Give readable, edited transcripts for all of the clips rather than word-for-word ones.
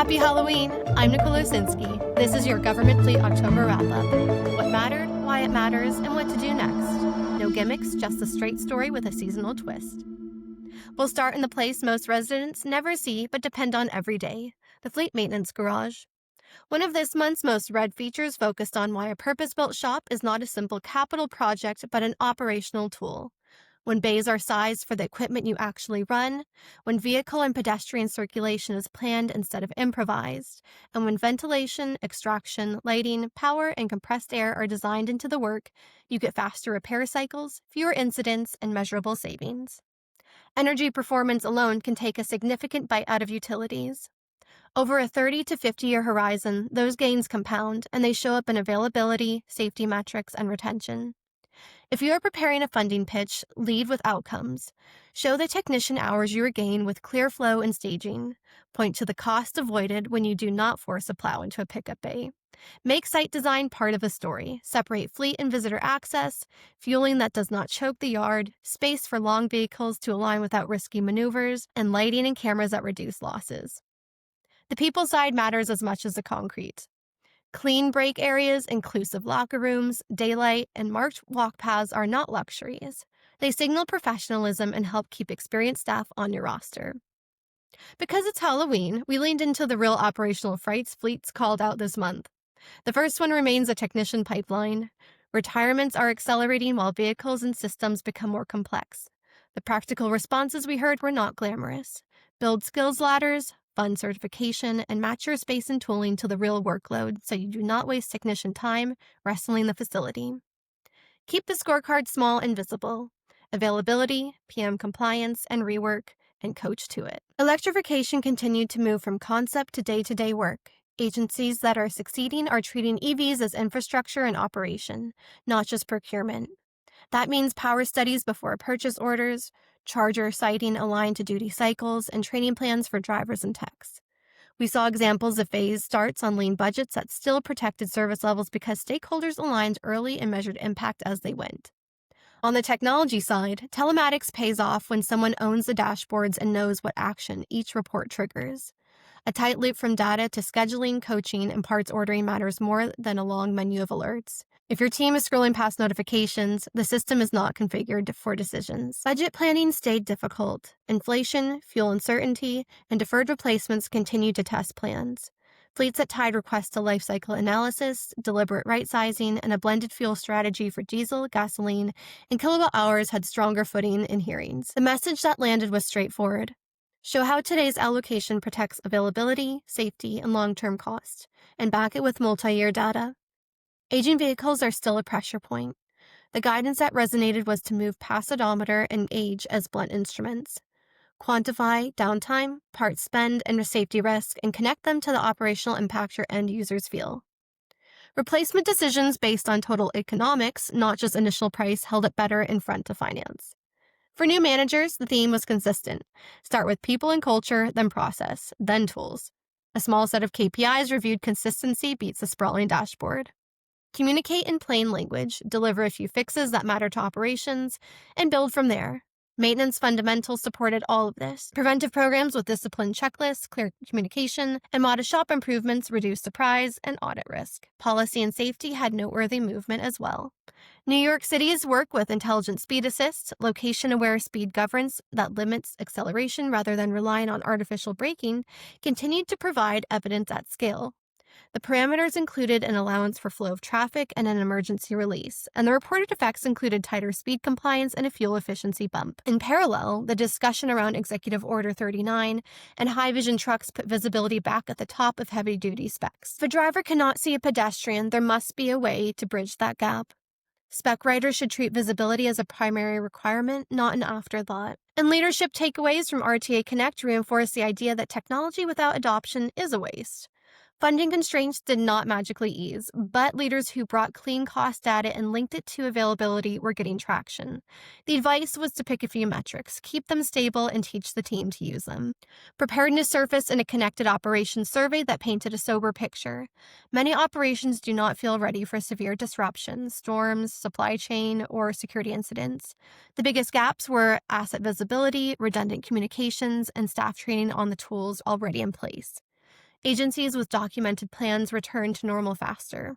Happy Halloween! I'm Nicole Osinski. This is your Government Fleet October wrap-up. What mattered, why it matters, and what to do next. No gimmicks, just a straight story with a seasonal twist. We'll start in the place most residents never see but depend on every day, the Fleet Maintenance Garage. One of this month's most read features focused on why a purpose-built shop is not a simple capital project but an operational tool. When bays are sized for the equipment you actually run, when vehicle and pedestrian circulation is planned instead of improvised, and when ventilation, extraction, lighting, power, and compressed air are designed into the work, you get faster repair cycles, fewer incidents, and measurable savings. Energy performance alone can take a significant bite out of utilities. Over a 30 to 50-year horizon, those gains compound, and they show up in availability, safety metrics, and retention. If you are preparing a funding pitch, lead with outcomes. Show the technician hours you regain with clear flow and staging. Point to the cost avoided when you do not force a plow into a pickup bay. Make site design part of the story. Separate fleet and visitor access, fueling that does not choke the yard, space for long vehicles to align without risky maneuvers, and lighting and cameras that reduce losses. The people side matters as much as the concrete. Clean break areas, inclusive locker rooms, daylight, and marked walk paths are not luxuries. They signal professionalism and help keep experienced staff on your roster. Because it's Halloween, we leaned into the real operational frights fleets called out this month. The first one remains a technician pipeline. Retirements are accelerating while vehicles and systems become more complex. The practical responses we heard were not glamorous. Build skills ladders, fund certification, and match your space and tooling to the real workload so you do not waste technician time wrestling the facility. Keep the scorecard small and visible. Availability, PM compliance, and rework, and coach to it. Electrification continued to move from concept to day-to-day work. Agencies that are succeeding are treating EVs as infrastructure and operation, not just procurement. That means power studies before purchase orders, charger siting aligned to duty cycles, and training plans for drivers and techs. We saw examples of phase starts on lean budgets that still protected service levels because stakeholders aligned early and measured impact as they went. On the technology side, telematics pays off when someone owns the dashboards and knows what action each report triggers. A tight loop from data to scheduling, coaching, and parts ordering matters more than a long menu of alerts. If your team is scrolling past notifications, the system is not configured for decisions. Budget planning stayed difficult. Inflation, fuel uncertainty, and deferred replacements continued to test plans. Fleets that tied requests to lifecycle analysis, deliberate rightsizing, and a blended fuel strategy for diesel, gasoline, and kilowatt hours had stronger footing in hearings. The message that landed was straightforward. Show how today's allocation protects availability, safety, and long-term cost, and back it with multi-year data. Aging vehicles are still a pressure point. The guidance that resonated was to move past odometer and age as blunt instruments. Quantify downtime, parts spend, and safety risk, and connect them to the operational impact your end users feel. Replacement decisions based on total economics, not just initial price, held it better in front of finance. For new managers, the theme was consistent. Start with people and culture, then process, then tools. A small set of KPIs reviewed consistency beats a sprawling dashboard. Communicate in plain language, deliver a few fixes that matter to operations, and build from there. Maintenance fundamentals supported all of this. Preventive programs with disciplined checklists, clear communication, and modest shop improvements reduced surprise and audit risk. Policy and safety had noteworthy movement as well. New York City's work with intelligent speed assist, location-aware speed governance that limits acceleration rather than relying on artificial braking, continued to provide evidence at scale. The parameters included an allowance for flow of traffic and an emergency release, and the reported effects included tighter speed compliance and a fuel efficiency bump. In parallel, the discussion around Executive Order 39 and high-vision trucks put visibility back at the top of heavy-duty specs. If a driver cannot see a pedestrian, there must be a way to bridge that gap. Spec writers should treat visibility as a primary requirement, not an afterthought. And leadership takeaways from RTA Connect reinforce the idea that technology without adoption is a waste. Funding constraints did not magically ease, but leaders who brought clean cost data and linked it to availability were getting traction. The advice was to pick a few metrics, keep them stable, and teach the team to use them. Preparedness surfaced in a connected operations survey that painted a sober picture. Many operations do not feel ready for severe disruptions, storms, supply chain, or security incidents. The biggest gaps were asset visibility, redundant communications, and staff training on the tools already in place. Agencies with documented plans return to normal faster.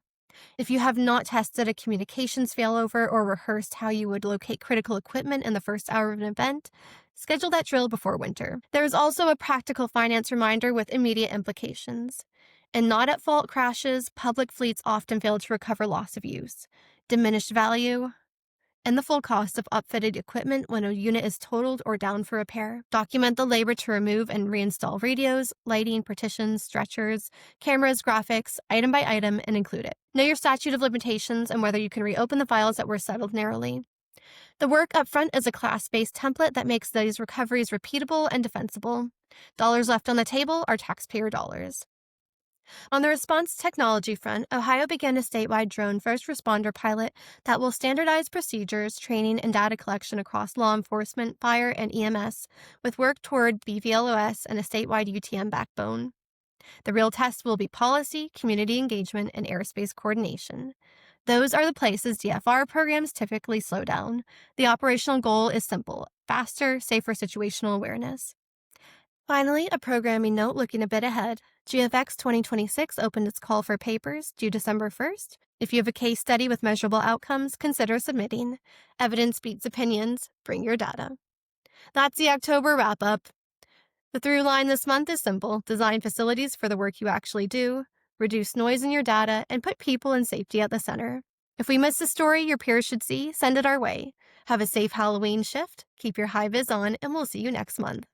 If you have not tested a communications failover or rehearsed how you would locate critical equipment in the first hour of an event, schedule that drill before winter. There is also a practical finance reminder with immediate implications. In not-at-fault crashes, public fleets often fail to recover loss of use, diminished value, and the full cost of upfitted equipment when a unit is totaled or down for repair. Document the labor to remove and reinstall radios, lighting, partitions, stretchers, cameras, graphics, item by item, and include it. Know your statute of limitations and whether you can reopen the files that were settled narrowly. The work upfront is a class-based template that makes these recoveries repeatable and defensible. Dollars left on the table are taxpayer dollars. On the response technology front, Ohio began a statewide drone first responder pilot that will standardize procedures, training, and data collection across law enforcement, fire, and EMS, with work toward BVLOS and a statewide UTM backbone. The real test will be policy, community engagement, and airspace coordination. Those are the places DFR programs typically slow down. The operational goal is simple: faster, safer situational awareness. Finally, a programming note looking a bit ahead. GFX 2026 opened its call for papers due December 1st. If you have a case study with measurable outcomes, consider submitting. Evidence beats opinions. Bring your data. That's the October wrap-up. The through line this month is simple: design facilities for the work you actually do, reduce noise in your data, and put people and safety at the center. If we missed a story your peers should see, send it our way. Have a safe Halloween shift, keep your high vis on, and we'll see you next month.